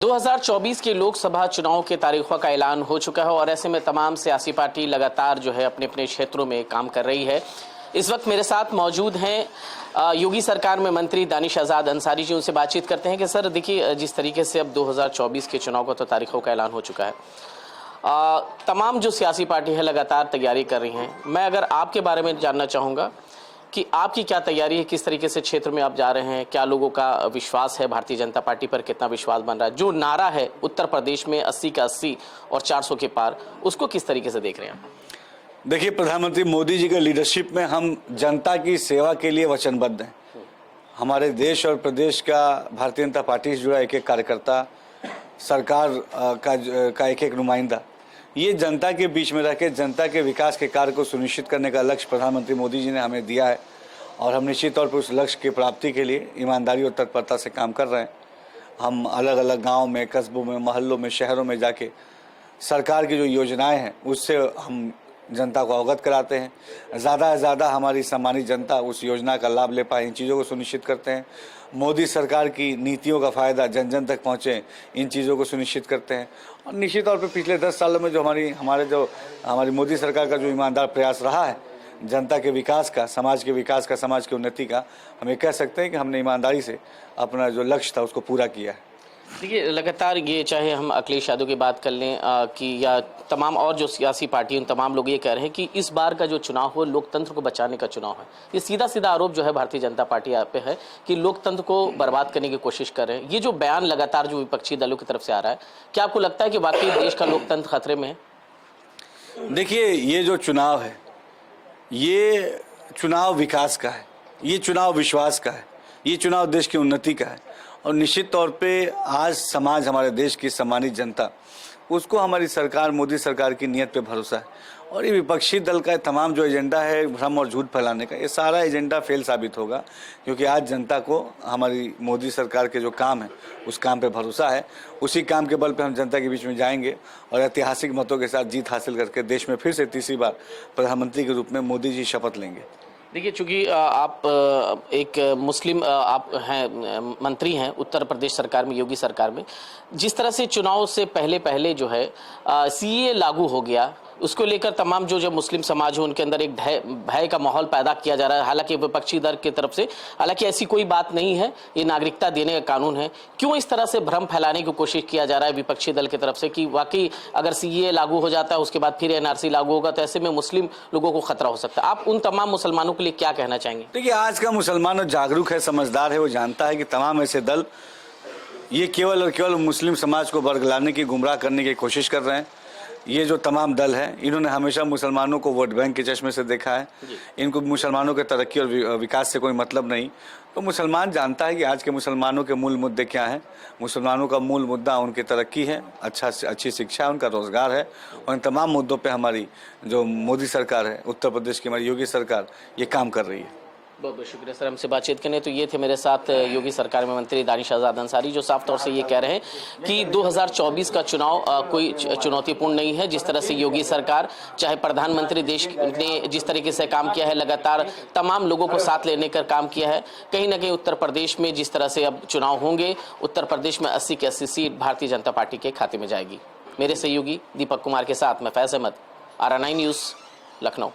2024 के लोकसभा चुनाव के तारीखों का ऐलान हो चुका है और ऐसे में तमाम सियासी पार्टी लगातार जो है अपने अपने क्षेत्रों में काम कर रही है। इस वक्त मेरे साथ मौजूद हैं योगी सरकार में मंत्री दानिश आज़ाद अंसारी जी। उनसे बातचीत करते हैं कि सर देखिए, जिस तरीके से अब 2024 के चुनाव का तो तारीखों का ऐलान हो चुका है, तमाम जो सियासी पार्टी है लगातार तैयारी कर रही हैं। मैं अगर आपके बारे में जानना चाहूँगा कि आपकी क्या तैयारी है, किस तरीके से क्षेत्र में आप जा रहे हैं, क्या लोगों का विश्वास है भारतीय जनता पार्टी पर, कितना विश्वास बन रहा है? जो नारा है उत्तर प्रदेश में 80 का 80 और 400 के पार, उसको किस तरीके से देख रहे हैं? देखिए, प्रधानमंत्री मोदी जी के लीडरशिप में हम जनता की सेवा के लिए वचनबद्ध हैं। हमारे देश और प्रदेश का भारतीय जनता पार्टी से जुड़ा एक एक कार्यकर्ता, सरकार का एक एक नुमाइंदा, ये जनता के बीच में रह के जनता के विकास के कार्य को सुनिश्चित करने का लक्ष्य प्रधानमंत्री मोदी जी ने हमें दिया है और हम निश्चित तौर पर उस लक्ष्य की प्राप्ति के लिए ईमानदारी और तत्परता से काम कर रहे हैं। हम अलग अलग गाँव में, कस्बों में, मोहल्लों में, शहरों में जाके सरकार की जो योजनाएं हैं उससे हम जनता को अवगत कराते हैं। ज़्यादा से ज़्यादा हमारी सम्मानित जनता उस योजना का लाभ ले पाए, इन चीज़ों को सुनिश्चित करते हैं। मोदी सरकार की नीतियों का फ़ायदा जन जन तक पहुँचे, इन चीज़ों को सुनिश्चित करते हैं। और निश्चित तौर पे पिछले 10 सालों में जो हमारी मोदी सरकार का जो ईमानदार प्रयास रहा है जनता के विकास का, समाज के विकास का, समाज की उन्नति का, हम ये कह सकते हैं कि हमने ईमानदारी से अपना जो लक्ष्य था उसको पूरा किया है। देखिए, लगातार ये, चाहे हम अखिलेश यादव की बात कर लें कि या तमाम और जो सियासी पार्टी, उन तमाम लोग ये कह रहे हैं कि इस बार का जो चुनाव हो लोकतंत्र को बचाने का चुनाव है। ये सीधा सीधा आरोप जो है भारतीय जनता पार्टी पे है कि लोकतंत्र को बर्बाद करने की कोशिश कर रहे हैं। ये जो बयान लगातार जो विपक्षी दलों की तरफ से आ रहा है, क्या आपको लगता है कि वाकई देश का लोकतंत्र खतरे में है? देखिए, ये जो चुनाव है, ये चुनाव विकास का है, ये चुनाव विश्वास का है, ये चुनाव देश की उन्नति का है। और निश्चित तौर पे आज समाज, हमारे देश की सम्मानित जनता, उसको हमारी सरकार, मोदी सरकार की नीयत पे भरोसा है। और ये विपक्षी दल का तमाम जो एजेंडा है भ्रम और झूठ फैलाने का, ये सारा एजेंडा फेल साबित होगा, क्योंकि आज जनता को हमारी मोदी सरकार के जो काम है उस काम पे भरोसा है। उसी काम के बल पे हम जनता के बीच में जाएंगे और ऐतिहासिक मतों के साथ जीत हासिल करके देश में फिर से तीसरी बार प्रधानमंत्री के रूप में मोदी जी शपथ लेंगे। देखिए, चूंकि आप एक मुस्लिम आप हैं, मंत्री हैं उत्तर प्रदेश सरकार में, योगी सरकार में, जिस तरह से चुनाव से पहले जो है सीए लागू हो गया, उसको लेकर तमाम जो मुस्लिम समाज हो उनके अंदर एक भय का माहौल पैदा किया जा रहा है। हालांकि विपक्षी दल की तरफ से, हालांकि ऐसी कोई बात नहीं है, ये नागरिकता देने का कानून है। क्यों इस तरह से भ्रम फैलाने की कोशिश किया जा रहा है विपक्षी दल की तरफ से कि वाकई अगर सीए लागू हो जाता है उसके बाद फिर एनआरसी लागू होगा तो ऐसे में मुस्लिम लोगों को खतरा हो सकता है? आप उन तमाम मुसलमानों के लिए क्या कहना चाहेंगे? देखिए, आज का मुसलमान जागरूक है, समझदार है, वो जानता है कि तमाम ऐसे दल ये केवल और केवल मुस्लिम समाज को बरगलाने की, गुमराह करने की कोशिश कर रहे हैं। ये जो तमाम दल हैं, इन्होंने हमेशा मुसलमानों को वोट बैंक के चश्मे से देखा है। इनको मुसलमानों के तरक्की और विकास से कोई मतलब नहीं। तो मुसलमान जानता है कि आज के मुसलमानों के मूल मुद्दे क्या हैं। मुसलमानों का मूल मुद्दा उनकी तरक्की है, अच्छी शिक्षा है, उनका रोज़गार है। और इन तमाम मुद्दों पे हमारी जो मोदी सरकार है, उत्तर प्रदेश की हमारी योगी सरकार, ये काम कर रही है। बहुत बहुत शुक्रिया सर हमसे बातचीत करने। तो ये थे मेरे साथ योगी सरकार में मंत्री दानिश आज़ाद अंसारी, जो साफ तौर से ये कह रहे हैं कि 2024 का चुनाव कोई चुनौतीपूर्ण नहीं है। जिस तरह से योगी सरकार, चाहे प्रधानमंत्री देश ने जिस तरीके से काम किया है, लगातार तमाम लोगों को साथ लेने का काम किया है, कहीं ना कहीं उत्तर प्रदेश में जिस तरह से अब चुनाव होंगे, उत्तर प्रदेश में 80 की 80 सीट भारतीय जनता पार्टी के खाते में जाएगी। मेरे सहयोगी दीपक कुमार के साथ मैं फैज़ अहमद, RN9 न्यूज़, लखनऊ।